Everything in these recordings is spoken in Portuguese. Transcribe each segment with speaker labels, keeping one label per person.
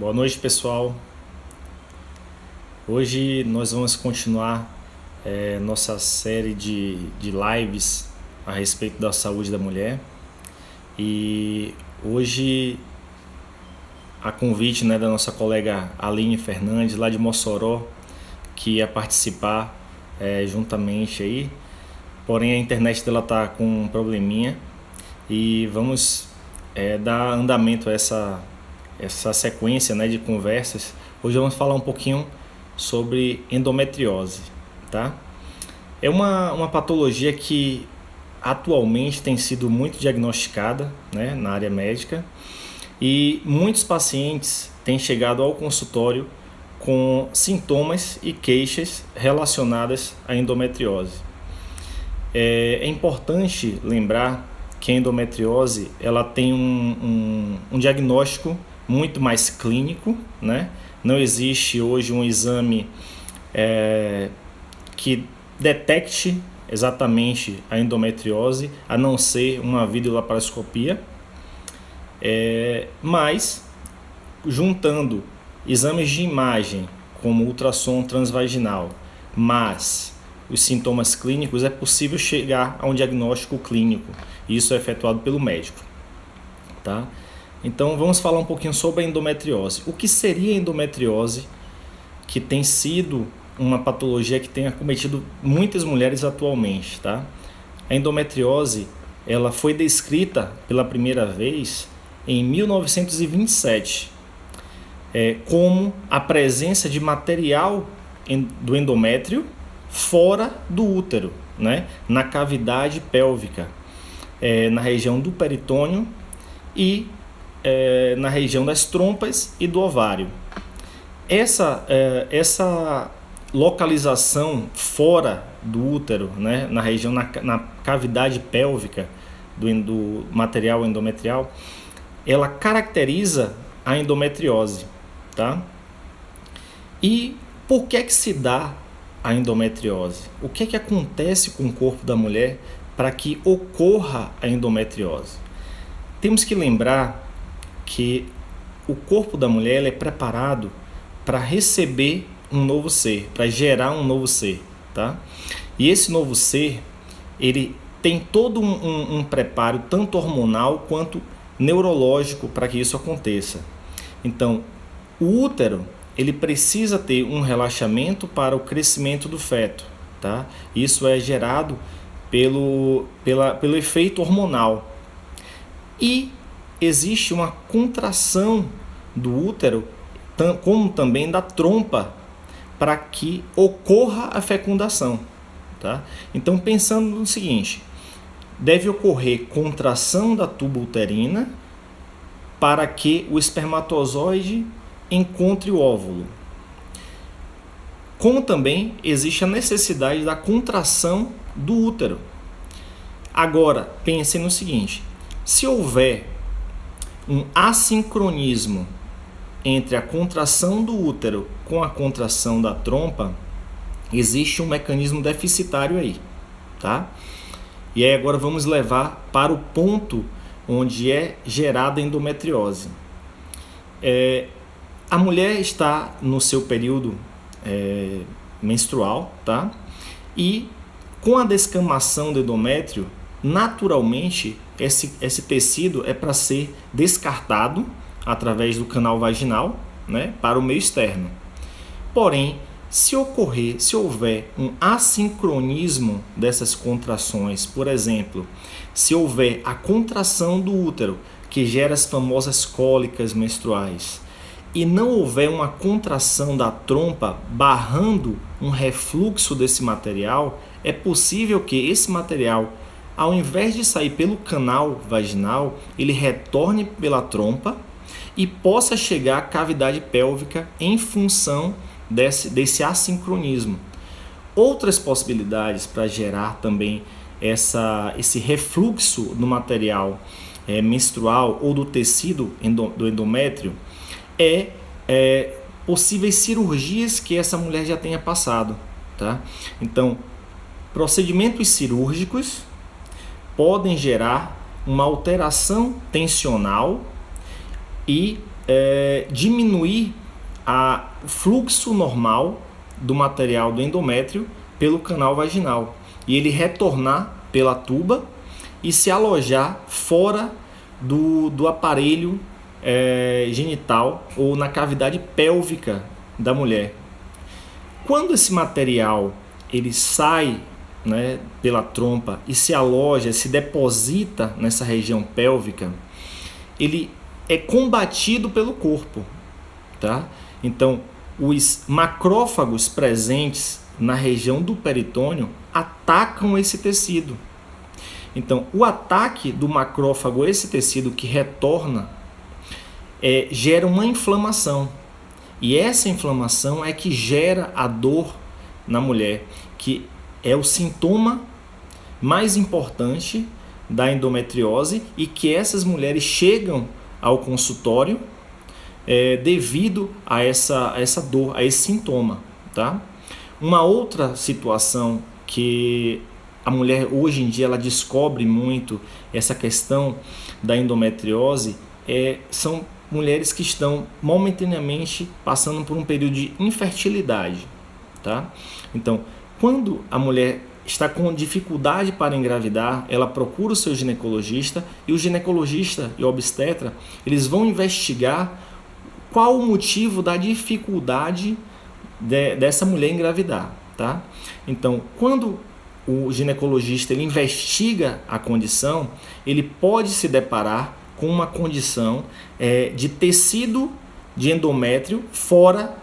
Speaker 1: Boa noite, pessoal. Hoje nós vamos continuar nossa série de lives a respeito da saúde da mulher. E hoje, a convite da nossa colega Aline Fernandes, lá de Mossoró, que ia participar juntamente aí. Porém, a internet dela está com um probleminha e vamos dar andamento a essa sequência de conversas. Hoje vamos falar um pouquinho sobre endometriose, tá? É uma patologia que atualmente tem sido muito diagnosticada, na área médica, e muitos pacientes têm chegado ao consultório com sintomas e queixas relacionadas à endometriose. É importante lembrar que a endometriose ela tem um diagnóstico muito mais clínico, Não existe hoje um exame que detecte exatamente a endometriose, a não ser uma videolaparoscopia, mas juntando exames de imagem como ultrassom transvaginal, mas os sintomas clínicos, é possível chegar a um diagnóstico clínico. Isso é efetuado pelo médico, tá? Então vamos falar um pouquinho sobre a endometriose. O que seria a endometriose, que tem sido uma patologia que tem acometido muitas mulheres atualmente, tá? A endometriose, ela foi descrita pela primeira vez em 1927, como a presença de material do endométrio fora do útero, na cavidade pélvica, na região do peritônio e na região das trompas e do ovário. Essa localização fora do útero, na região, na cavidade pélvica do material endometrial, ela caracteriza a endometriose, tá? E por que se dá a endometriose? O que acontece com o corpo da mulher para que ocorra a endometriose? Temos que lembrar que o corpo da mulher é preparado para receber um novo ser, para gerar um novo ser, tá? E esse novo ser, ele tem todo um preparo, tanto hormonal quanto neurológico, para que isso aconteça. Então, o útero, ele precisa ter um relaxamento para o crescimento do feto, tá? Isso é gerado pelo efeito hormonal. E existe uma contração do útero, como também da trompa, para que ocorra a fecundação, tá? Então, pensando no seguinte, deve ocorrer contração da tuba uterina para que o espermatozoide encontre o óvulo. Como também existe a necessidade da contração do útero. Agora, pensem no seguinte, se houver um assincronismo entre a contração do útero com a contração da trompa, existe um mecanismo deficitário aí, tá? E aí agora vamos levar para o ponto onde é gerada a endometriose. A mulher está no seu período menstrual, tá? E com a descamação do endométrio, naturalmente esse tecido é para ser descartado através do canal vaginal, para o meio externo. Porém, se houver um assincronismo dessas contrações, por exemplo, se houver a contração do útero, que gera as famosas cólicas menstruais, e não houver uma contração da trompa barrando um refluxo desse material, é possível que esse material, ao invés de sair pelo canal vaginal, ele retorne pela trompa e possa chegar à cavidade pélvica em função desse assincronismo. Outras possibilidades para gerar também esse refluxo no material menstrual ou do tecido do endométrio possíveis cirurgias que essa mulher já tenha passado, tá? Então, procedimentos cirúrgicos podem gerar uma alteração tensional e diminuir o fluxo normal do material do endométrio pelo canal vaginal e ele retornar pela tuba e se alojar fora do aparelho genital ou na cavidade pélvica da mulher. Quando esse material ele sai, né, pela trompa e se aloja, se deposita nessa região pélvica, ele é combatido pelo corpo, tá? Então, os macrófagos presentes na região do peritônio atacam esse tecido. Então, o ataque do macrófago a esse tecido que retorna gera uma inflamação. E essa inflamação é que gera a dor na mulher, que é o sintoma mais importante da endometriose e que essas mulheres chegam ao consultório devido a essa dor, a esse sintoma, tá? Uma outra situação que a mulher hoje em dia ela descobre muito essa questão da endometriose são mulheres que estão momentaneamente passando por um período de infertilidade, tá? Então, quando a mulher está com dificuldade para engravidar, ela procura o seu ginecologista e o ginecologista e o obstetra, eles vão investigar qual o motivo da dificuldade dessa mulher engravidar, tá? Então, quando o ginecologista ele investiga a condição, ele pode se deparar com uma condição de tecido de endométrio fora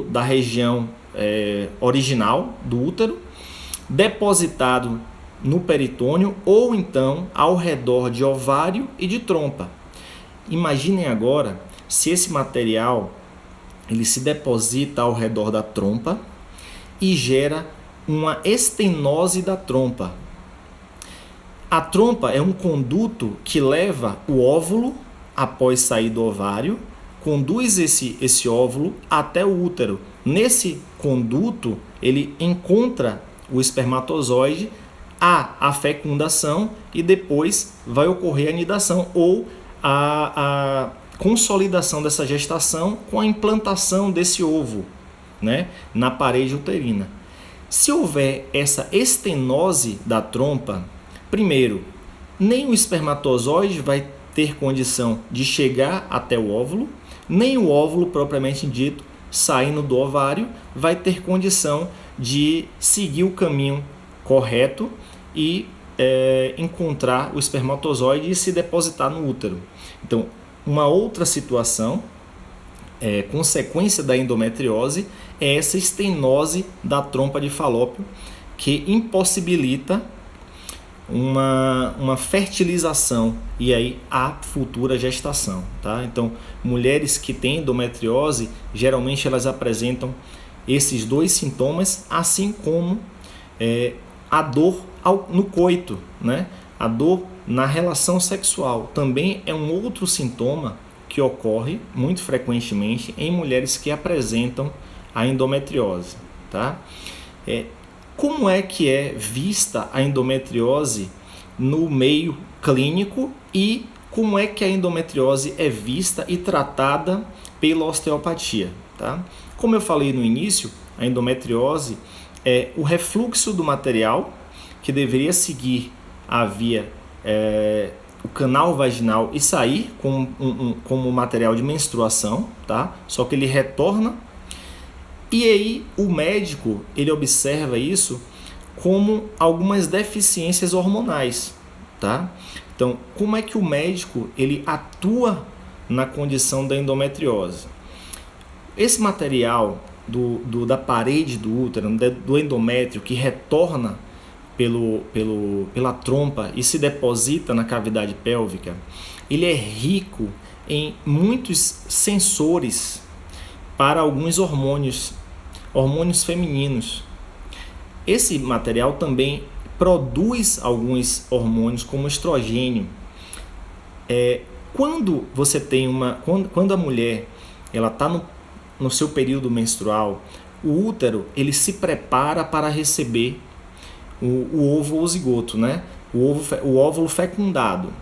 Speaker 1: da região original do útero, depositado no peritônio ou então ao redor de ovário e de trompa. Imaginem agora se esse material ele se deposita ao redor da trompa e gera uma estenose da trompa. A trompa é um conduto que leva o óvulo após sair do ovário, conduz esse óvulo até o útero. Nesse conduto, ele encontra o espermatozoide, há a fecundação e depois vai ocorrer a anidação ou a consolidação dessa gestação com a implantação desse ovo, né, na parede uterina. Se houver essa estenose da trompa, primeiro, nem o espermatozoide vai ter condição de chegar até o óvulo, nem o óvulo propriamente dito, saindo do ovário, vai ter condição de seguir o caminho correto e encontrar o espermatozoide e se depositar no útero. Então, uma outra situação, consequência da endometriose, é essa estenose da trompa de Falópio, que impossibilita uma fertilização e aí a futura gestação, tá? Então, mulheres que têm endometriose, geralmente elas apresentam esses dois sintomas, assim como a dor no coito, né? A dor na relação sexual também é um outro sintoma que ocorre muito frequentemente em mulheres que apresentam a endometriose, tá? Como é que é vista a endometriose no meio clínico e como é que a endometriose é vista e tratada pela osteopatia, tá? Como eu falei no início, a endometriose é o refluxo do material que deveria seguir a via, o canal vaginal e sair como material de menstruação, tá? Só que ele retorna. E aí o médico ele observa isso como algumas deficiências hormonais, tá? Então, como é que o médico ele atua na condição da endometriose? Esse material da parede do útero, do endométrio que retorna pela trompa e se deposita na cavidade pélvica, ele é rico em muitos sensores para alguns hormônios femininos. Esse material também produz alguns hormônios como estrogênio. Quando você tem quando a mulher ela está no seu período menstrual, o útero ele se prepara para receber o ovo ou zigoto, né? O óvulo fecundado.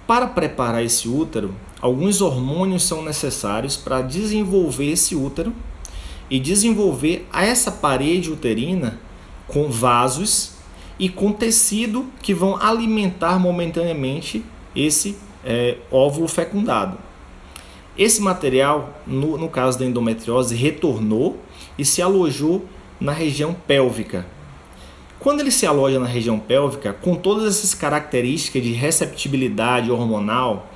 Speaker 1: Para preparar esse útero, alguns hormônios são necessários para desenvolver esse útero e desenvolver essa parede uterina com vasos e com tecido que vão alimentar momentaneamente esse óvulo fecundado. Esse material, no caso da endometriose, retornou e se alojou na região pélvica. Quando ele se aloja na região pélvica, com todas essas características de receptibilidade hormonal,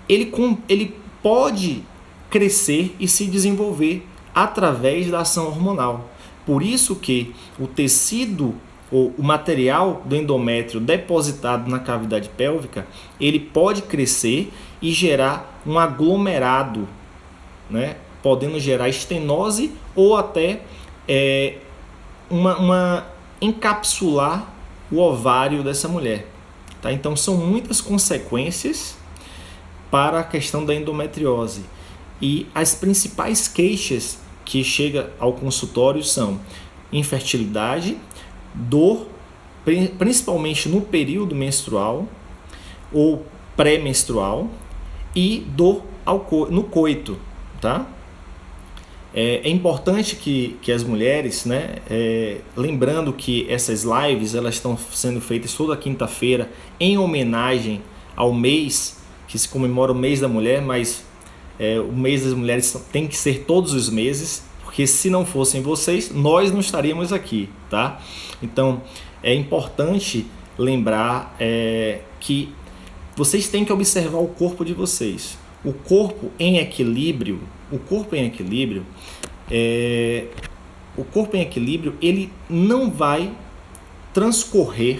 Speaker 1: ele pode crescer e se desenvolver através da ação hormonal. Por isso que o tecido ou o material do endométrio depositado na cavidade pélvica, ele pode crescer e gerar um aglomerado, né? Podendo gerar estenose ou até encapsular o ovário dessa mulher. Tá? Então são muitas consequências para a questão da endometriose. E as principais queixas que chegam ao consultório são infertilidade, dor, principalmente no período menstrual ou pré-menstrual, e dor no coito. Tá? É importante que as mulheres, né, lembrando que essas lives elas estão sendo feitas toda quinta-feira em homenagem ao mês que se comemora o mês da mulher, mas o mês das mulheres tem que ser todos os meses, porque se não fossem vocês, nós não estaríamos aqui, tá? Então é importante lembrar que vocês têm que observar o corpo de vocês. O corpo em equilíbrio, ele não vai transcorrer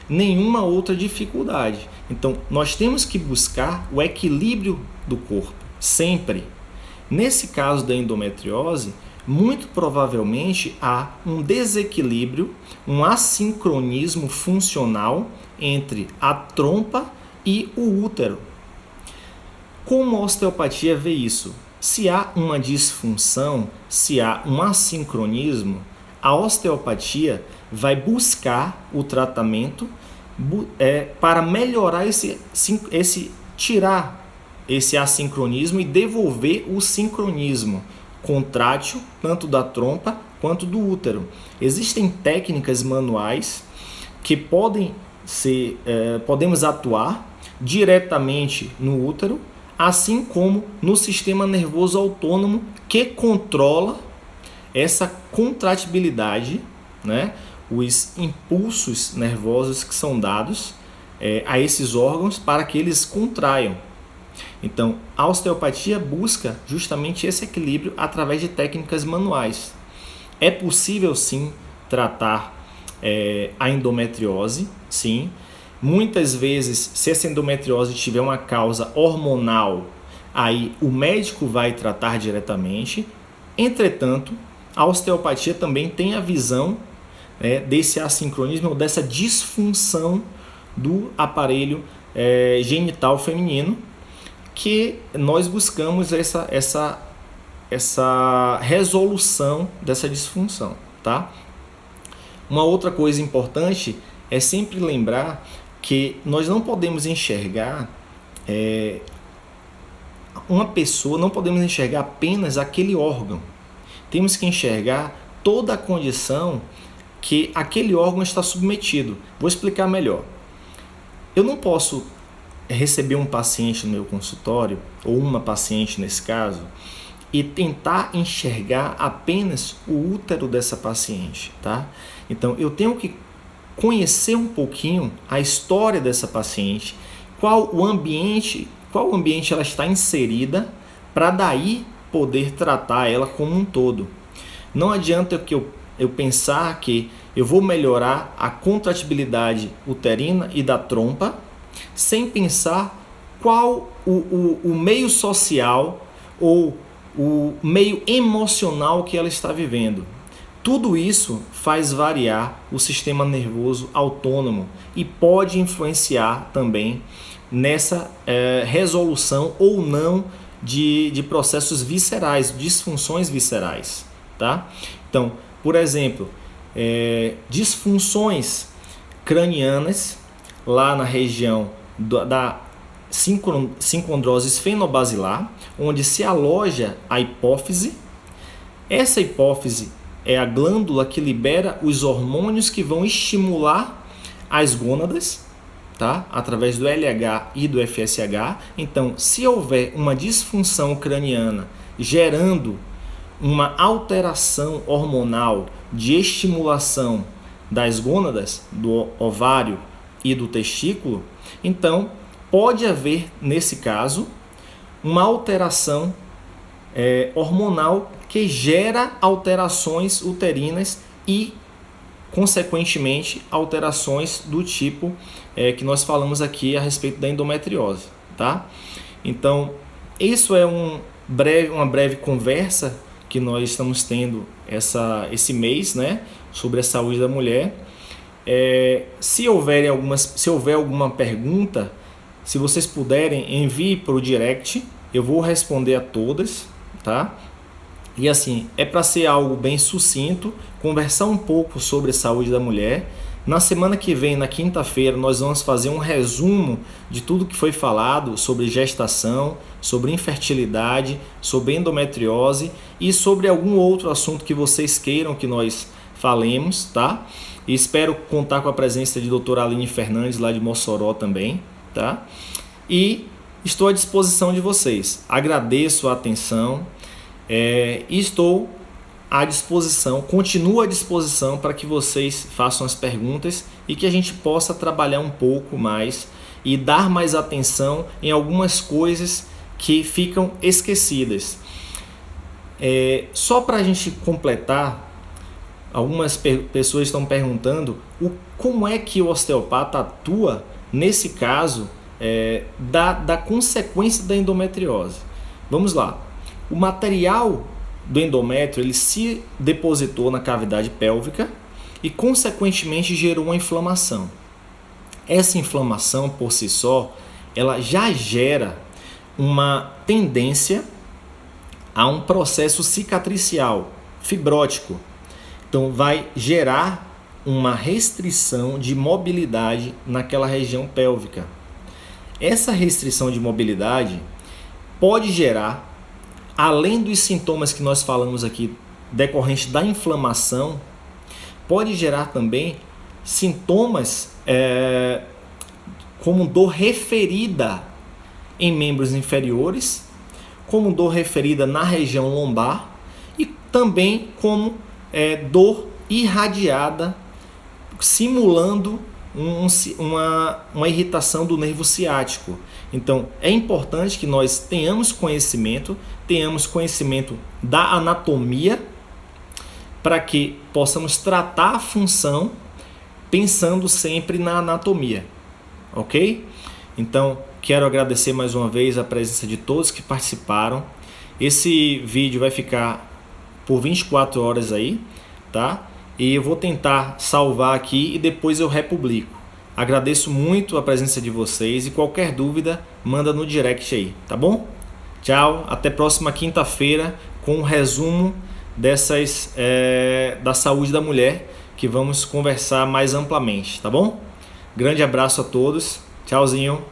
Speaker 1: nenhuma outra dificuldade. Então, nós temos que buscar o equilíbrio do corpo, sempre. Nesse caso da endometriose, muito provavelmente há um desequilíbrio, um assincronismo funcional entre a trompa e o útero. Como a osteopatia vê isso? Se há uma disfunção, se há um assincronismo, a osteopatia vai buscar o tratamento para melhorar tirar esse assincronismo e devolver o sincronismo contrátil, tanto da trompa quanto do útero. Existem técnicas manuais que podemos atuar diretamente no útero, assim como no sistema nervoso autônomo que controla essa contratibilidade, né? Os impulsos nervosos que são dados a esses órgãos para que eles contraiam. Então, a osteopatia busca justamente esse equilíbrio através de técnicas manuais. É possível, sim, tratar a endometriose, sim. Muitas vezes, se essa endometriose tiver uma causa hormonal, aí o médico vai tratar diretamente. Entretanto, a osteopatia também tem a visão desse assincronismo, ou dessa disfunção do aparelho genital feminino, que nós buscamos essa resolução dessa disfunção, tá? Uma outra coisa importante é sempre lembrar que nós não podemos enxergar uma pessoa, não podemos enxergar apenas aquele órgão. Temos que enxergar toda a condição que aquele órgão está submetido. Vou explicar melhor. Eu não posso receber um paciente no meu consultório, ou uma paciente nesse caso, e tentar enxergar apenas o útero dessa paciente, tá? Então, eu tenho que conhecer um pouquinho a história dessa paciente, qual o ambiente ela está inserida, para daí poder tratar ela como um todo. Não adianta que eu pensar que eu vou melhorar a contratibilidade uterina e da trompa, sem pensar qual o meio social ou o meio emocional que ela está vivendo. Tudo isso faz variar o sistema nervoso autônomo e pode influenciar também nessa resolução ou não de processos viscerais, disfunções viscerais, tá? Então, por exemplo, disfunções cranianas lá na região da sincondrose esfenobasilar, onde se aloja a hipófise. Essa hipófise é a glândula que libera os hormônios que vão estimular as gônadas, tá? Através do LH e do FSH. Então, se houver uma disfunção craniana gerando uma alteração hormonal de estimulação das gônadas, do ovário e do testículo, então pode haver, nesse caso, uma alteração hormonal que gera alterações uterinas e, consequentemente, alterações do tipo que nós falamos aqui a respeito da endometriose, tá? Então, isso é uma breve conversa que nós estamos tendo esse mês, né, sobre a saúde da mulher. Se houver alguma pergunta, se vocês puderem, envie para o direct, eu vou responder a todas, tá? E assim, é para ser algo bem sucinto, conversar um pouco sobre a saúde da mulher. Na semana que vem, na quinta-feira, nós vamos fazer um resumo de tudo que foi falado sobre gestação, sobre infertilidade, sobre endometriose e sobre algum outro assunto que vocês queiram que nós falemos, tá? E espero contar com a presença de doutora Aline Fernandes, lá de Mossoró também, tá? E estou à disposição de vocês. Agradeço a atenção e estou à disposição, continuo à disposição para que vocês façam as perguntas e que a gente possa trabalhar um pouco mais e dar mais atenção em algumas coisas que ficam esquecidas. Só para a gente completar, algumas pessoas estão perguntando como é que o osteopata atua nesse caso da consequência da endometriose. Vamos lá. O material do endométrio ele se depositou na cavidade pélvica e, consequentemente, gerou uma inflamação. Essa inflamação, por si só, ela já gera uma tendência a um processo cicatricial, fibrótico. Então, vai gerar uma restrição de mobilidade naquela região pélvica. Essa restrição de mobilidade pode gerar, além dos sintomas que nós falamos aqui decorrentes da inflamação, pode gerar também sintomas como dor referida em membros inferiores, como dor referida na região lombar e também como dor irradiada, simulando uma irritação do nervo ciático. Então, é importante que nós tenhamos conhecimento da anatomia para que possamos tratar a função pensando sempre na anatomia, ok? Então, quero agradecer mais uma vez a presença de todos que participaram. Esse vídeo vai ficar por 24 horas aí, tá? E eu vou tentar salvar aqui e depois eu republico. Agradeço muito a presença de vocês e qualquer dúvida, manda no direct aí, tá bom? Tchau, até próxima quinta-feira com um resumo da saúde da mulher, que vamos conversar mais amplamente, tá bom? Grande abraço a todos, tchauzinho.